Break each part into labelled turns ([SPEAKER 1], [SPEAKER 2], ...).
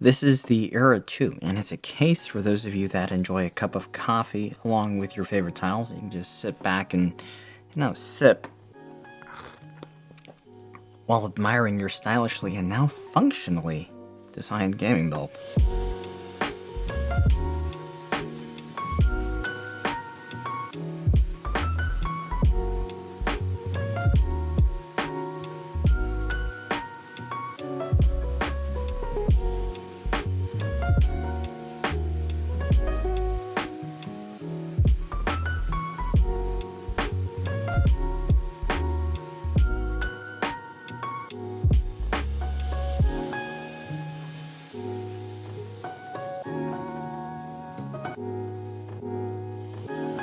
[SPEAKER 1] This is the Era 2, and it's a case for those of you that enjoy a cup of coffee along with your favorite tiles. You can just sit back and, sip while admiring your stylishly and now functionally designed gaming build.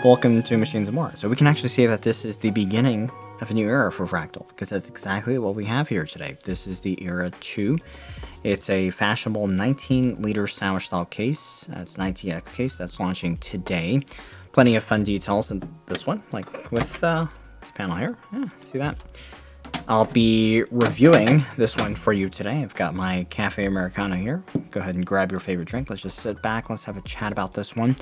[SPEAKER 1] Welcome to Machines and More. So we can actually say that this is the beginning of a new era for Fractal, because that's exactly what we have here today. This is the Era 2. It's a fashionable 19-liter sandwich style case. It's an mini-itx case that's launching today. Plenty of fun details in this one, like with this panel here. Yeah, see that? I'll be reviewing this one for you today. I've got my Cafe Americano here. Go ahead and grab your favorite drink. Let's just sit back. Let's have a chat about this one.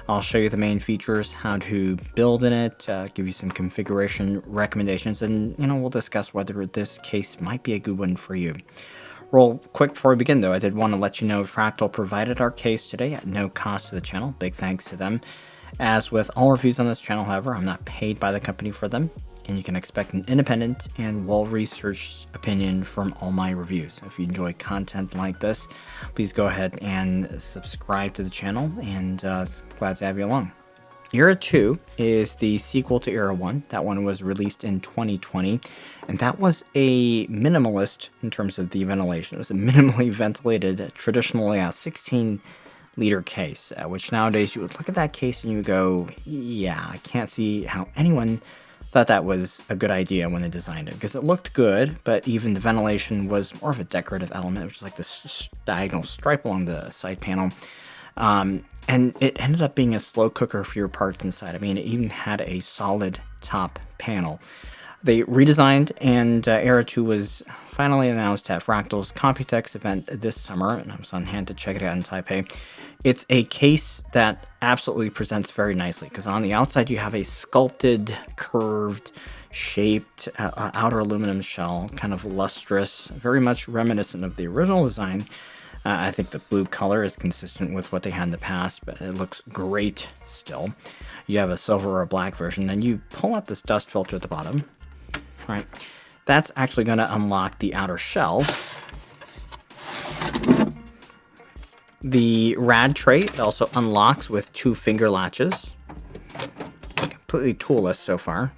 [SPEAKER 1] I'll show you the main features, how to build in it, give you some configuration recommendations, and we'll discuss whether this case might be a good one for you. Real quick before we begin though, I did want to let you know Fractal provided our case today at no cost to the channel. Big thanks to them. As with all reviews on this channel, however, I'm not paid by the company for them, and you can expect an independent and well-researched opinion from all my reviews. If you enjoy content like this, please go ahead and subscribe to the channel, and glad to have you along. Era 2 is the sequel to Era 1. That one was released in 2020, and that was a minimalist in terms of the ventilation. It was a minimally ventilated, traditionally a 16-liter case, which nowadays you would look at that case and you would go, yeah, I can't see how anyone thought that was a good idea when they designed it, because it looked good, but even the ventilation was more of a decorative element, which is like this diagonal stripe along the side panel. And it ended up being a slow cooker for your parts inside. I mean, it even had a solid top panel. They redesigned, and Era 2 was finally announced at Fractal's Computex event this summer, and I was on hand to check it out in Taipei. It's a case that absolutely presents very nicely, because on the outside you have a sculpted, curved, shaped outer aluminum shell, kind of lustrous, very much reminiscent of the original design. I think the blue color is consistent with what they had in the past, but it looks great still. You have a silver or black version, then you pull out this dust filter at the bottom. Right, that's actually going to unlock the outer shell. The rad tray also unlocks with 2 finger latches. Completely toolless so far.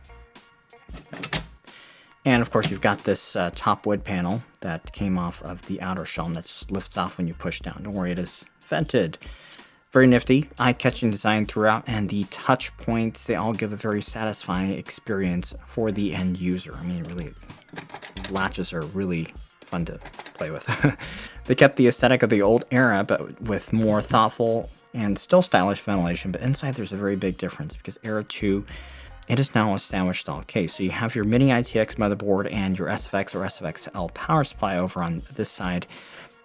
[SPEAKER 1] And of course you've got this top wood panel that came off of the outer shell, and that just lifts off when you push down. Don't worry, it is vented. Very nifty, eye-catching design throughout, and the touch points, they all give a very satisfying experience for the end user. I mean, really, these latches are really fun to play with. They kept the aesthetic of the old era, but with more thoughtful and still stylish ventilation. But inside there's a very big difference, because Era 2, it is now a sandwich style case. So you have your mini-itx motherboard and your SFX or SFXL power supply over on this side,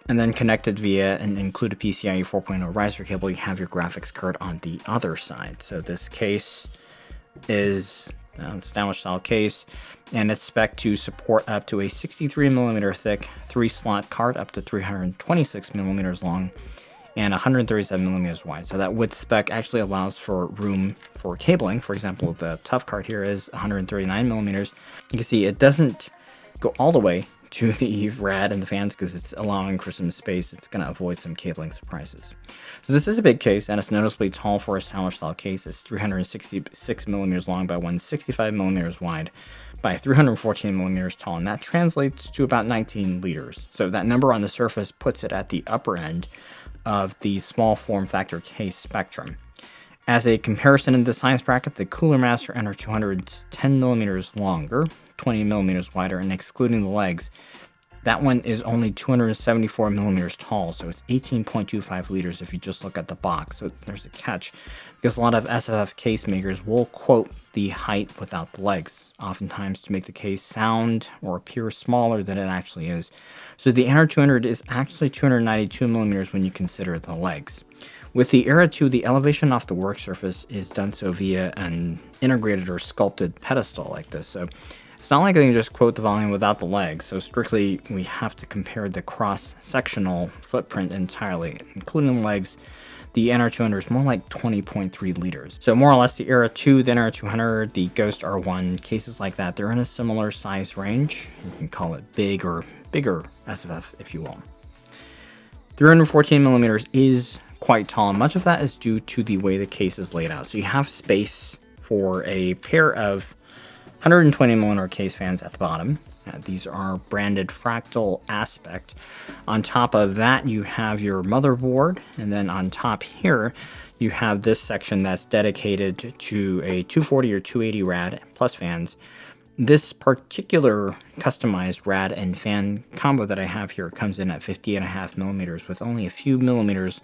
[SPEAKER 1] and then connected via an included PCIe 4.0 riser cable, you have your graphics card on the other side. So this case is a sandwich style case, and it's spec to support up to a 63mm thick 3-slot card up to 326mm long and 137mm wide. So that width spec actually allows for room for cabling. For example, the tough card here is 139mm. You can see it doesn't go all the way to the rad and the fans, because it's allowing for some space. It's going to avoid some cabling surprises. So this is a big case, and it's noticeably tall for a sandwich style case. It's 366mm long by 165mm wide by 314mm tall, and that translates to about 19 liters. So that number on the surface puts it at the upper end of the small form factor case spectrum. As a comparison in the size bracket, the Cooler Master NR200 is 10mm longer, 20mm wider, and excluding the legs, That one is only 274 millimeters tall, so it's 18.25 liters if you just look at the box. So there's a catch, because a lot of SFF case makers will quote the height without the legs, oftentimes to make the case sound or appear smaller than it actually is. So the NR200 is actually 292 millimeters when you consider the legs. With the Era 2, the elevation off the work surface is done so via an integrated or sculpted pedestal like this. So it's not like they can just quote the volume without the legs, so strictly we have to compare the cross-sectional footprint entirely, including the legs. The NR200 is more like 20.3 liters. So more or less the Era 2, the NR200, the Ghost R1, cases like that, they're in a similar size range. You can call it big or bigger SFF if you will. 314 millimeters is quite tall, and much of that is due to the way the case is laid out. So you have space for a pair of 120 millimeter case fans at the bottom. These are branded Fractal Aspect. On top of that, you have your motherboard, and then on top here, you have this section that's dedicated to a 240 or 280 rad plus fans. This particular customized rad and fan combo that I have here comes in at 50.5 millimeters with only a few millimeters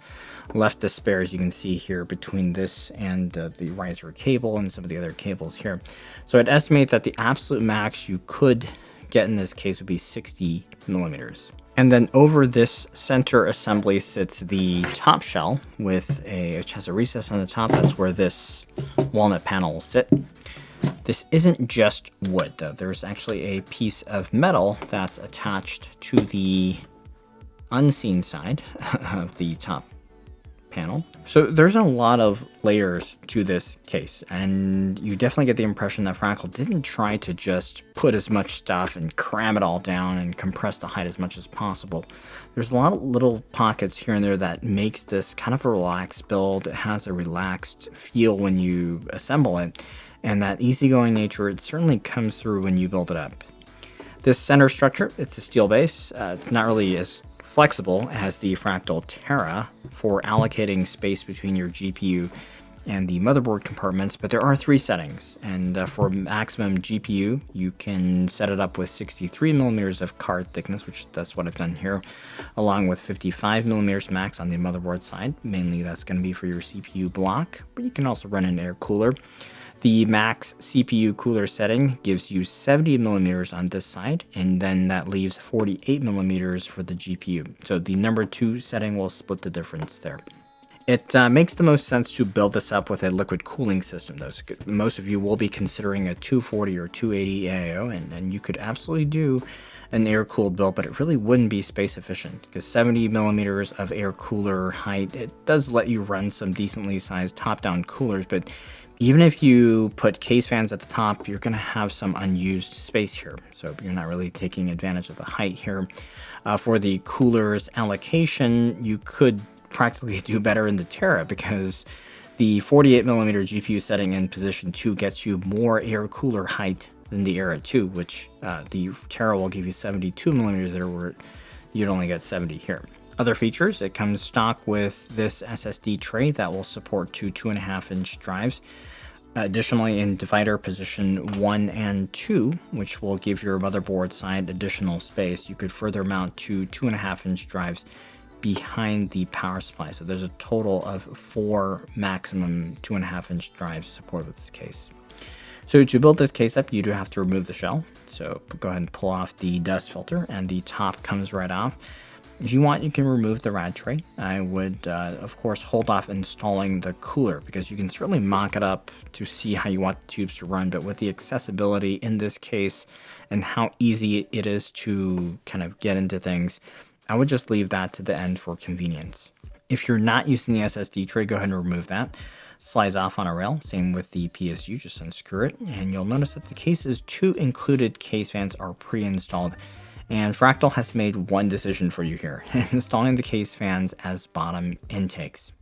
[SPEAKER 1] left to spare, as you can see here between this and the riser cable and some of the other cables here. So I'd estimate that the absolute max you could get in this case would be 60 millimeters. And then over this center assembly sits the top shell which has a recess on the top. That's where this walnut panel will sit. This isn't just wood though. There's actually a piece of metal that's attached to the unseen side of the top panel. So there's a lot of layers to this case, and you definitely get the impression that Fractal didn't try to just put as much stuff and cram it all down and compress the height as much as possible. There's a lot of little pockets here and there that makes this kind of a relaxed build. It has a relaxed feel when you assemble it, and that easygoing nature, it certainly comes through when you build it up. This center structure, it's a steel base. It's not really as flexible as the Fractal Era for allocating space between your GPU and the motherboard compartments, but there are 3 settings, and for maximum GPU you can set it up with 63 millimeters of card thickness, which that's what I've done here, along with 55 millimeters max on the motherboard side. Mainly that's going to be for your CPU block, but you can also run an air cooler. The max CPU cooler setting gives you 70 millimeters on this side, and then that leaves 48 millimeters for the GPU. So the number 2 setting will split the difference there. It makes the most sense to build this up with a liquid cooling system, though. So most of you will be considering a 240 or 280 AIO, and you could absolutely do an air-cooled build, but it really wouldn't be space efficient, because 70 millimeters of air cooler height, it does let you run some decently sized top-down coolers, but even if you put case fans at the top, you're going to have some unused space here. So you're not really taking advantage of the height here. For the cooler's allocation, you could practically do better in the Era, because the 48 millimeter GPU setting in position 2 gets you more air cooler height than the Era 2, which the Era will give you 72 millimeters there, where you'd only get 70 here. Other features, it comes stock with this SSD tray that will support 2 2.5-inch drives. Additionally, in divider position 1 and 2, which will give your motherboard side additional space, you could further mount 2 2.5-inch drives behind the power supply. So there's a total of 4 maximum 2.5-inch drives supported with this case. So to build this case up, you do have to remove the shell. So go ahead and pull off the dust filter, and the top comes right off. If you want, you can remove the rad tray. I would, of course, hold off installing the cooler, because you can certainly mock it up to see how you want the tubes to run, but with the accessibility in this case and how easy it is to kind of get into things, I would just leave that to the end for convenience. If you're not using the SSD tray, go ahead and remove that. Slides off on a rail, same with the PSU, just unscrew it, and you'll notice that the case's 2 included case fans are pre-installed. And Fractal has made one decision for you here, installing the case fans as bottom intakes.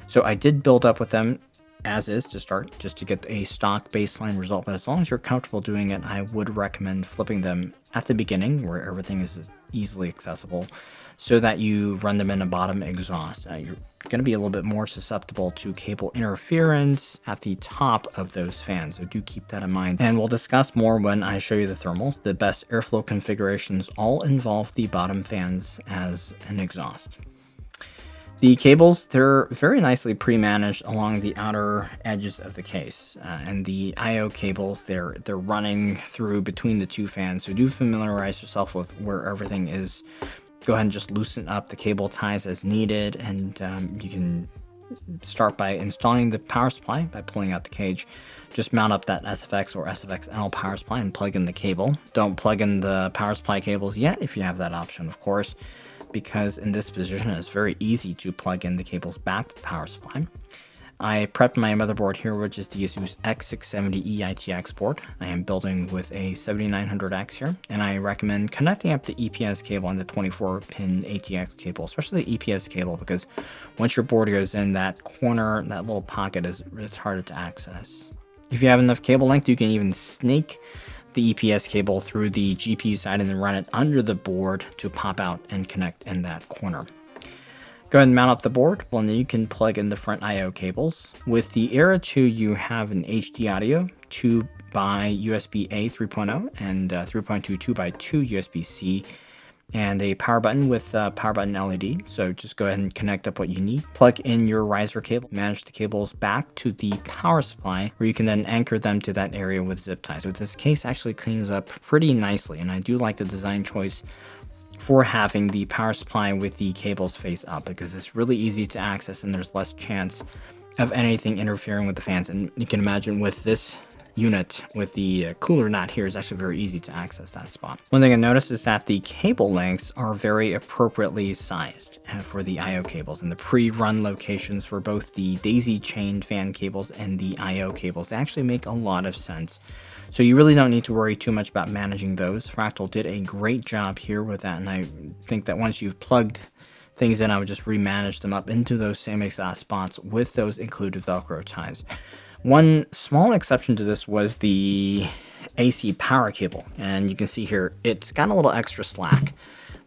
[SPEAKER 1] So I did build up with them as is to start, just to get a stock baseline result, but as long as you're comfortable doing it, I would recommend flipping them at the beginning, where everything is easily accessible so that you run them in a bottom exhaust. You're going to be a little bit more susceptible to cable interference at the top of those fans, so do keep that in mind. And we'll discuss more when I show you the thermals. The best airflow configurations all involve the bottom fans as an exhaust. The cables, they're very nicely pre-managed along the outer edges of the case. And the I/O cables, they're running through between the two fans, so do familiarize yourself with where everything is. Go ahead and just loosen up the cable ties as needed, and you can start by installing the power supply by pulling out the cage. Just mount up that SFX or SFXL power supply and plug in the cable. Don't plug in the power supply cables yet if you have that option, of course, because in this position it's very easy to plug in the cables back to the power supply. I prepped my motherboard here, which is the Asus X670 mini-itx board. I am building with a 7900X here, and I recommend connecting up the EPS cable and the 24-pin ATX cable, especially the EPS cable, because once your board goes in that corner, that little pocket, it's harder to access. If you have enough cable length, you can even snake the EPS cable through the GPU side and then run it under the board to pop out and connect in that corner. Go ahead and mount up the board. Well, then you can plug in the front I/O cables. With the Era 2, you have an HD audio, 2 by USB-A 3.0 and 3.2 2x2 USB-C, and a power button with power button LED. So just go ahead and connect up what you need. Plug in your riser cable, manage the cables back to the power supply, where you can then anchor them to that area with zip ties. So this case actually cleans up pretty nicely, and I do like the design choice for having the power supply with the cables face up, because it's really easy to access and there's less chance of anything interfering with the fans. And you can imagine with this unit, with the cooler not here, is actually very easy to access that spot. One thing I noticed is that the cable lengths are very appropriately sized for the I/O cables, and the pre-run locations for both the daisy chained fan cables and the I/O cables, they actually make a lot of sense. So you really don't need to worry too much about managing those. Fractal did a great job here with that, and I think that once you've plugged things in, I would just remanage them up into those same exact spots with those included Velcro ties. One small exception to this was the AC power cable, and you can see here it's got a little extra slack,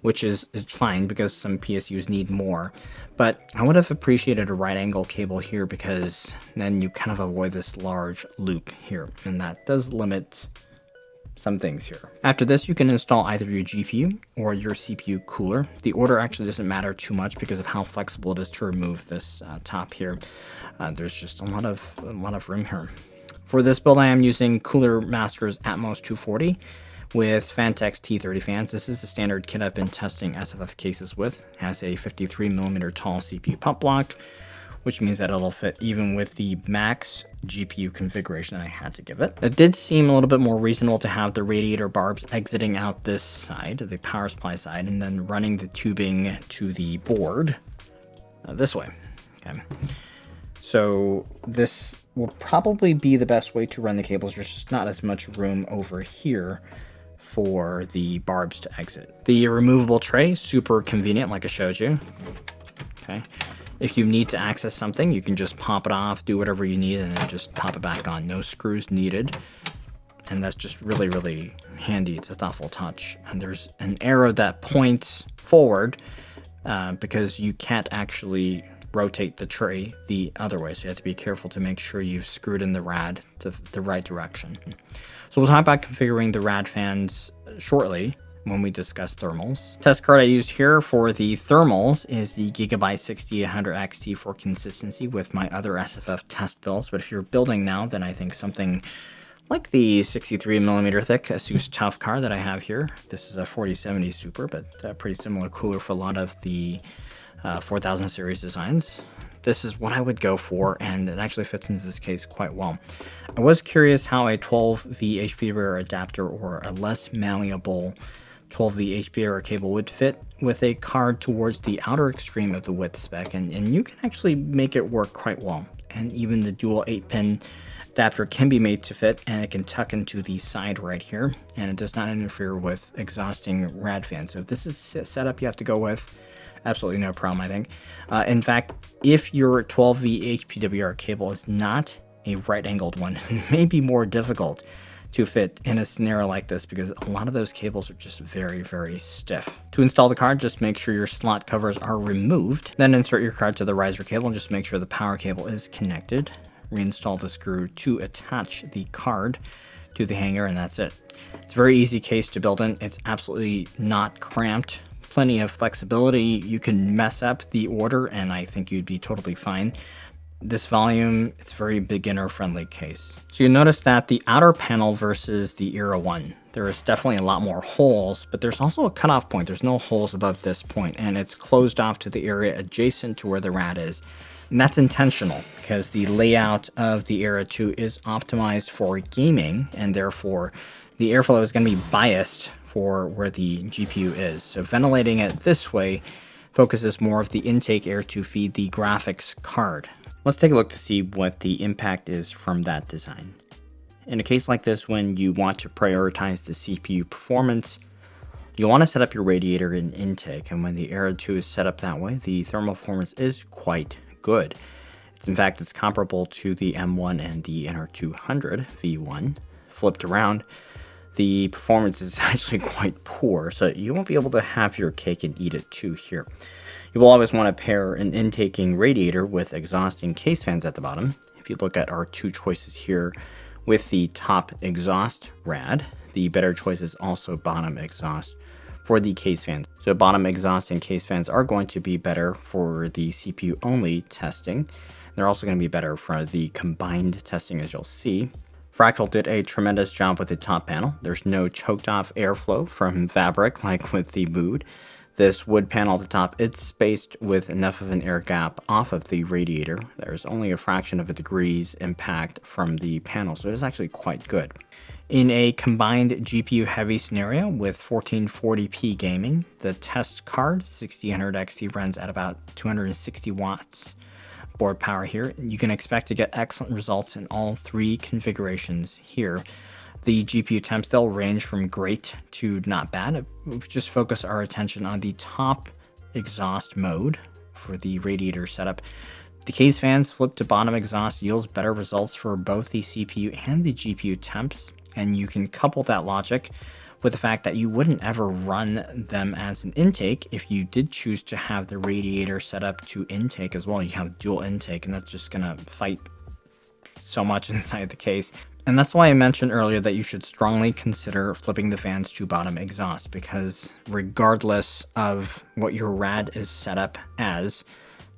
[SPEAKER 1] which is fine because some PSUs need more. But I would have appreciated a right angle cable here, because then you kind of avoid this large loop here, and that does limit some things here. After this, you can install either your GPU or your CPU cooler. The order actually doesn't matter too much because of how flexible it is to remove this top here. There's just a lot of room here. For this build, I am using Cooler Master's Atmos 240 with Fantex T30 fans. This is the standard kit I've been testing SFF cases with. It has a 53mm tall CPU pump block, which means that it'll fit even with the max GPU configuration that I had to give it. It did seem a little bit more reasonable to have the radiator barbs exiting out this side, the power supply side, and then running the tubing to the board this way. Okay. So this will probably be the best way to run the cables. There's just not as much room over here for the barbs to exit. The removable tray, super convenient, like I showed you. Okay. If you need to access something, you can just pop it off, do whatever you need, and then just pop it back on. No screws needed. And that's just really, really handy. It's a thoughtful touch. And there's an arrow that points forward because you can't actually rotate the tray the other way. So you have to be careful to make sure you've screwed in the rad to the right direction. So we'll talk about configuring the rad fans shortly when we discuss thermals. Test card I used here for the thermals is the Gigabyte 6800 XT for consistency with my other SFF test builds. But if you're building now, then I think something like the 63mm thick Asus Tough card that I have here. This is a 4070 Super, but a pretty similar cooler for a lot of the 4000 series designs. This is what I would go for, and it actually fits into this case quite well. I was curious how a 12V HP Era adapter or a less malleable 12V HP Era cable would fit with a card towards the outer extreme of the width spec, and you can actually make it work quite well. And even the dual 8-pin adapter can be made to fit, and it can tuck into the side right here, and it does not interfere with exhausting rad fans. So if this is a setup you have to go with, absolutely no problem, I think. In fact, if your 12V HPWR cable is not a right-angled one, it may be more difficult to fit in a scenario like this because a lot of those cables are just very, very stiff. To install the card, just make sure your slot covers are removed. Then insert your card to the riser cable and just make sure the power cable is connected. Reinstall the screw to attach the card to the hanger, and that's it. It's a very easy case to build in. It's absolutely not cramped. Plenty of flexibility. You can mess up the order and I think you'd be totally fine. This volume, it's a very beginner friendly case. So you notice that the outer panel versus the Era 1, there is definitely a lot more holes, but there's also a cutoff point. There's no holes above this point, and it's closed off to the area adjacent to where the rad is. And that's intentional because the layout of the Era 2 is optimized for gaming, and therefore the airflow is going to be biased for where the GPU is. So ventilating it this way focuses more of the intake air to feed the graphics card. Let's take a look to see what the impact is from that design. In a case like this, when you want to prioritize the CPU performance, you'll want to set up your radiator in intake, and when the Era 2 is set up that way, the thermal performance is quite good. In fact, it's comparable to the M1 and the NR200 V1. Flipped around, the performance is actually quite poor, so you won't be able to have your cake and eat it too here. You will always want to pair an intaking radiator with exhausting case fans at the bottom. If you look at our two choices here with the top exhaust rad, the better choice is also bottom exhaust for the case fans. So bottom exhaust and case fans are going to be better for the CPU only testing. They're also going to be better for the combined testing, as you'll see. Fractal did a tremendous job with the top panel. There's no choked off airflow from fabric like with the Mood. This wood panel at the top, it's spaced with enough of an air gap off of the radiator. There's only a fraction of a degree's impact from the panel, so it is actually quite good. In a combined GPU heavy scenario with 1440p gaming, the test card 1600XT runs at about 260 watts board power here. You can expect to get excellent results in all three configurations here. The GPU temps, they'll range from great to not bad. We'll just focus our attention on the top exhaust mode for the radiator setup. The case fans flip to bottom exhaust yields better results for both the CPU and the GPU temps, and you can couple that logic with the fact that you wouldn't ever run them as an intake if you did choose to have the radiator set up to intake as well. You have dual intake, and that's just gonna fight so much inside the case. And that's why I mentioned earlier that you should strongly consider flipping the fans to bottom exhaust, because regardless of what your rad is set up as,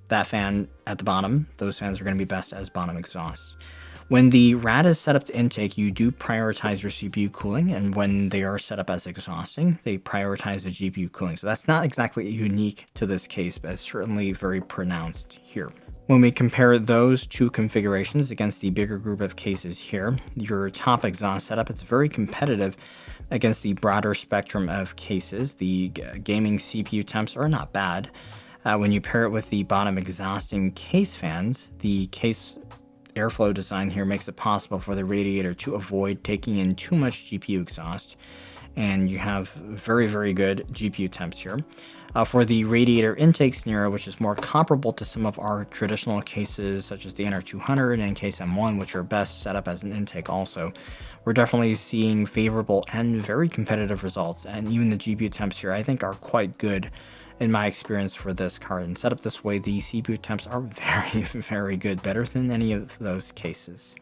[SPEAKER 1] that fan at the bottom, those fans are going to be best as bottom exhaust. When the rad is set up to intake, you do prioritize your CPU cooling, and when they are set up as exhausting, they prioritize the GPU cooling. So that's not exactly unique to this case, but it's certainly very pronounced here. When we compare those two configurations against the bigger group of cases here, your top exhaust setup, it's very competitive against the broader spectrum of cases. The gaming CPU temps are not bad. When you pair it with the bottom exhausting case fans, the case airflow design here makes it possible for the radiator to avoid taking in too much GPU exhaust, and you have very, very good GPU temps here. For the radiator intake scenario, which is more comparable to some of our traditional cases, such as the NR200 and case M1, which are best set up as an intake also, we're definitely seeing favorable and very competitive results. And even the GPU temps here, I think, are quite good in my experience for this card. And set up this way, the CPU temps are very, very good, better than any of those cases.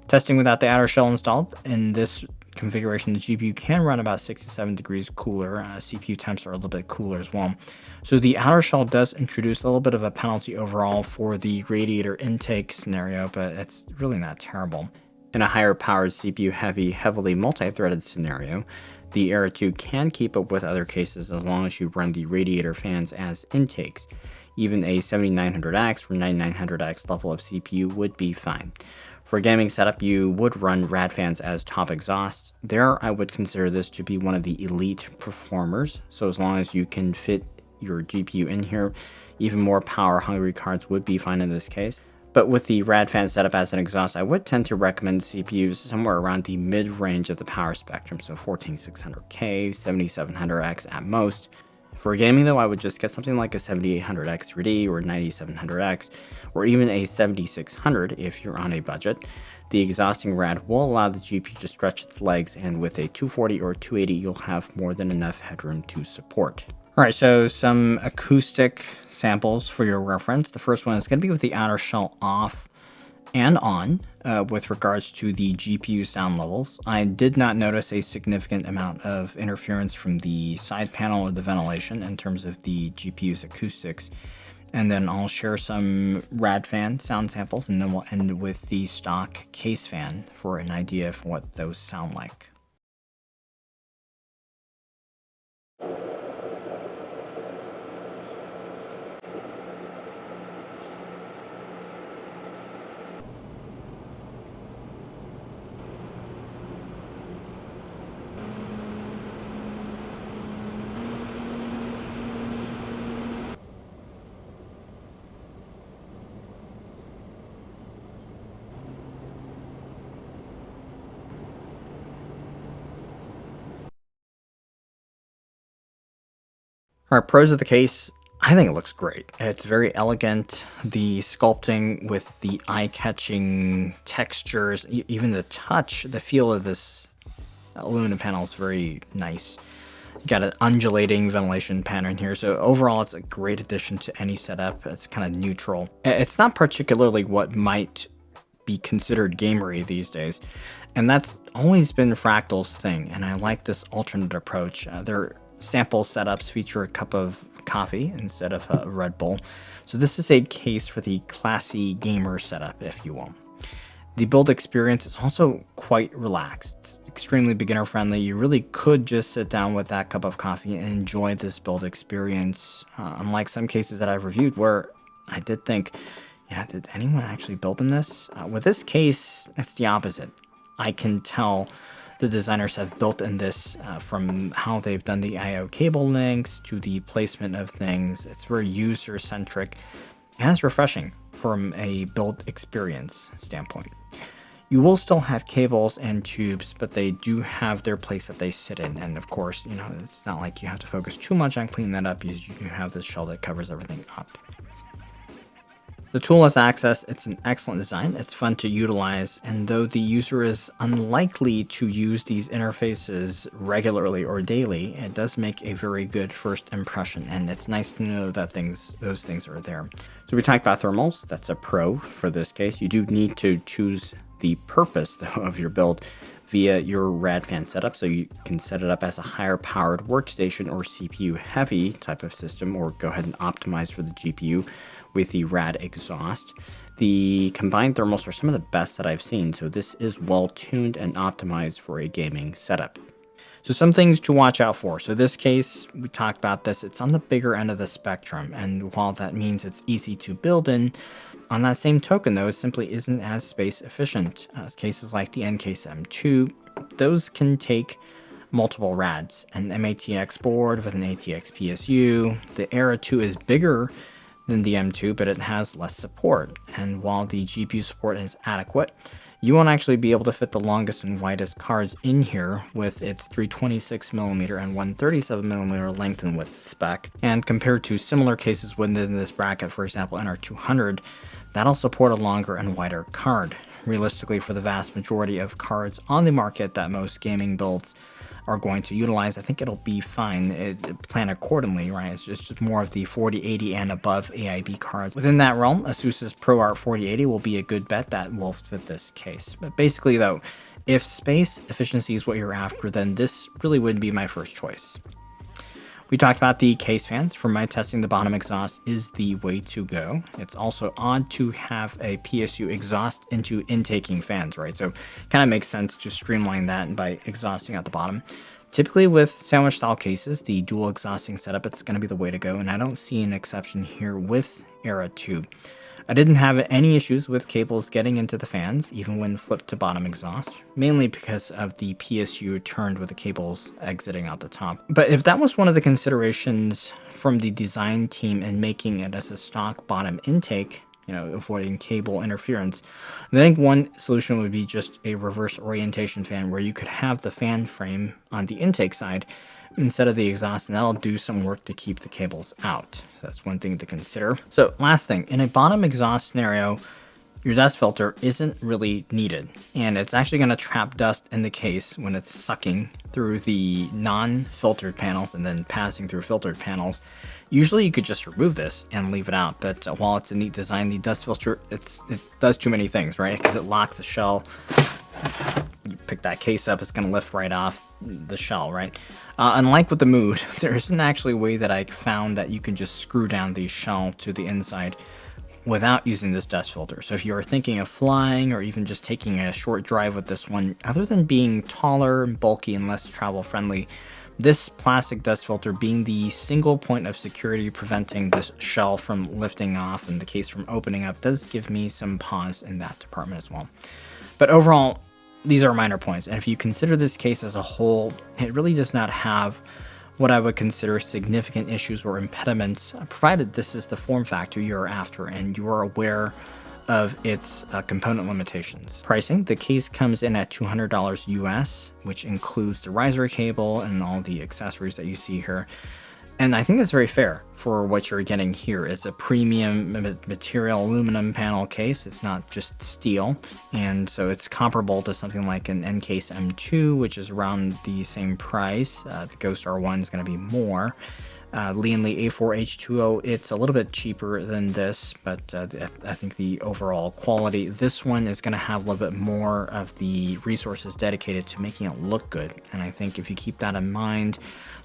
[SPEAKER 1] Testing without the outer shell installed, in this configuration, the GPU can run about 67 degrees cooler. CPU temps are a little bit cooler as well. So the outer shell does introduce a little bit of a penalty overall for the radiator intake scenario, but it's really not terrible. In a higher powered CPU heavy, heavily multi-threaded scenario, the Era 2 can keep up with other cases as long as you run the radiator fans as intakes. Even a 7900X or 9900X level of CPU would be fine. For a gaming setup, you would run rad fans as top exhausts. There, I would consider this to be one of the elite performers. So as long as you can fit your GPU in here, even more power-hungry cards would be fine in this case. But with the rad fan setup as an exhaust, I would tend to recommend CPUs somewhere around the mid-range of the power spectrum, so 14600K, 7700X at most. For gaming though, I would just get something like a 7800X 3D or 9700X, or even a 7600 if you're on a budget. The exhausting rad will allow the GPU to stretch its legs, and with a 240 or 280, you'll have more than enough headroom to support. All right, so some acoustic samples for your reference. The first one is going to be with the outer shell off and on with regards to the GPU sound levels. I did not notice a significant amount of interference from the side panel or the ventilation in terms of the GPU's acoustics. And then I'll share some rad fan sound samples, and then we'll end with the stock case fan for an idea of what those sound like. All right, pros of the case. I think it looks great. It's very elegant. The sculpting with the eye-catching textures, even the touch, the feel of this aluminum panel is very nice. You got an undulating ventilation pattern here. So overall, it's a great addition to any setup. It's kind of neutral. It's not particularly what might be considered gamery these days. And that's always been Fractal's thing. And I like this alternate approach. Their sample setups feature a cup of coffee instead of a Red Bull. So this is a case for the classy gamer setup, if you will. The build experience is also quite relaxed. It's extremely beginner friendly. You really could just sit down with that cup of coffee and enjoy this build experience. Unlike some cases that I've reviewed where I did think, did anyone actually build in this? With this case, it's the opposite. I can tell the designers have built in this from how they've done the I/O cable links to the placement of things. It's very user-centric, and it's refreshing from a build experience standpoint. You will still have cables and tubes, but they do have their place that they sit in. And of course, it's not like you have to focus too much on cleaning that up because you have this shell that covers everything up. The toolless access, it's an excellent design. It's fun to utilize, and though the user is unlikely to use these interfaces regularly or daily, it does make a very good first impression, and it's nice to know that those things are there. So we talked about thermals. That's a pro for this case. You do need to choose the purpose, though, of your build via your rad fan setup, so you can set it up as a higher powered workstation or CPU heavy type of system, or go ahead and optimize for the GPU with the rad exhaust. The combined thermals are some of the best that I've seen, so this is well tuned and optimized for a gaming setup. So some things to watch out for. So this case, we talked about this, it's on the bigger end of the spectrum, and while that means it's easy to build in, on that same token though, it simply isn't as space efficient. Cases like the NCase M2, those can take multiple rads. An mini-itx board with an ATX PSU. The Era 2 is bigger than the M2, but it has less support. And while the GPU support is adequate, you won't actually be able to fit the longest and widest cards in here with its 326mm and 137mm length and width spec. And compared to similar cases within this bracket, for example, NR200, that'll support a longer and wider card. Realistically, for the vast majority of cards on the market that most gaming builds are going to utilize, I think it'll be fine. Plan accordingly, right? It's just more of the 4080 and above AIB cards. Within that realm, Asus's ProArt 4080 will be a good bet that will fit this case. But basically though, if space efficiency is what you're after, then this really wouldn't be my first choice. We talked about the case fans. For my testing, the bottom exhaust is the way to go. It's also odd to have a PSU exhaust into intaking fans, right? So kind of makes sense to streamline that by exhausting at the bottom. Typically with sandwich style cases, the dual exhausting setup, it's going to be the way to go, and I don't see an exception here with Era 2. I didn't have any issues with cables getting into the fans, even when flipped to bottom exhaust, mainly because of the PSU turned with the cables exiting out the top. But if that was one of the considerations from the design team in making it as a stock bottom intake, avoiding cable interference, I think one solution would be just a reverse orientation fan where you could have the fan frame on the intake side instead of the exhaust, and that'll do some work to keep the cables out. So that's one thing to consider. So last thing, in a bottom exhaust scenario, your dust filter isn't really needed, and it's actually going to trap dust in the case when it's sucking through the non-filtered panels and then passing through filtered panels. Usually you could just remove this and leave it out, but while it's a neat design, the dust filter, it does too many things, right? Because it locks the shell. You pick that case up, it's going to lift right off the shell, right? Unlike with the Mood, there isn't actually a way that I found that you can just screw down the shell to the inside without using this dust filter. So if you are thinking of flying or even just taking a short drive with this one, other than being taller and bulky and less travel friendly, this plastic dust filter being the single point of security preventing this shell from lifting off and the case from opening up does give me some pause in that department as well. But overall, these are minor points, and if you consider this case as a whole, it really does not have what I would consider significant issues or impediments, provided this is the form factor you're after and you are aware of its component limitations. Pricing, the case comes in at $200 US, which includes the riser cable and all the accessories that you see here. And I think that's very fair for what you're getting here. It's a premium material aluminum panel case. It's not just steel. And so it's comparable to something like an N-Case M2, which is around the same price. The Ghost R1 is going to be more. Leanly A4H2O, it's a little bit cheaper than this, but I think the overall quality, this one is going to have a little bit more of the resources dedicated to making it look good. And I think if you keep that in mind,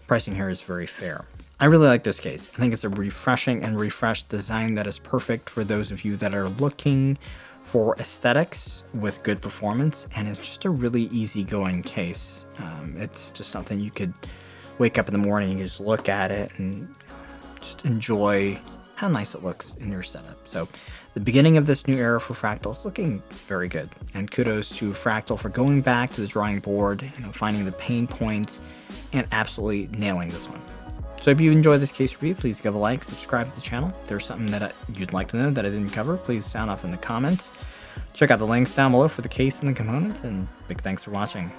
[SPEAKER 1] pricing here is very fair. I really like this case. I think it's a refreshing and refreshed design that is perfect for those of you that are looking for aesthetics with good performance, and it's just a really easygoing case. It's just something you could wake up in the morning and just look at it and just enjoy how nice it looks in your setup. So the beginning of this new era for Fractal is looking very good, and kudos to Fractal for going back to the drawing board, finding the pain points and absolutely nailing this one. So if you enjoyed this case review, please give a like, subscribe to the channel. If there's something that you'd like to know that I didn't cover, please sound off in the comments. Check out the links down below for the case and the components, and big thanks for watching.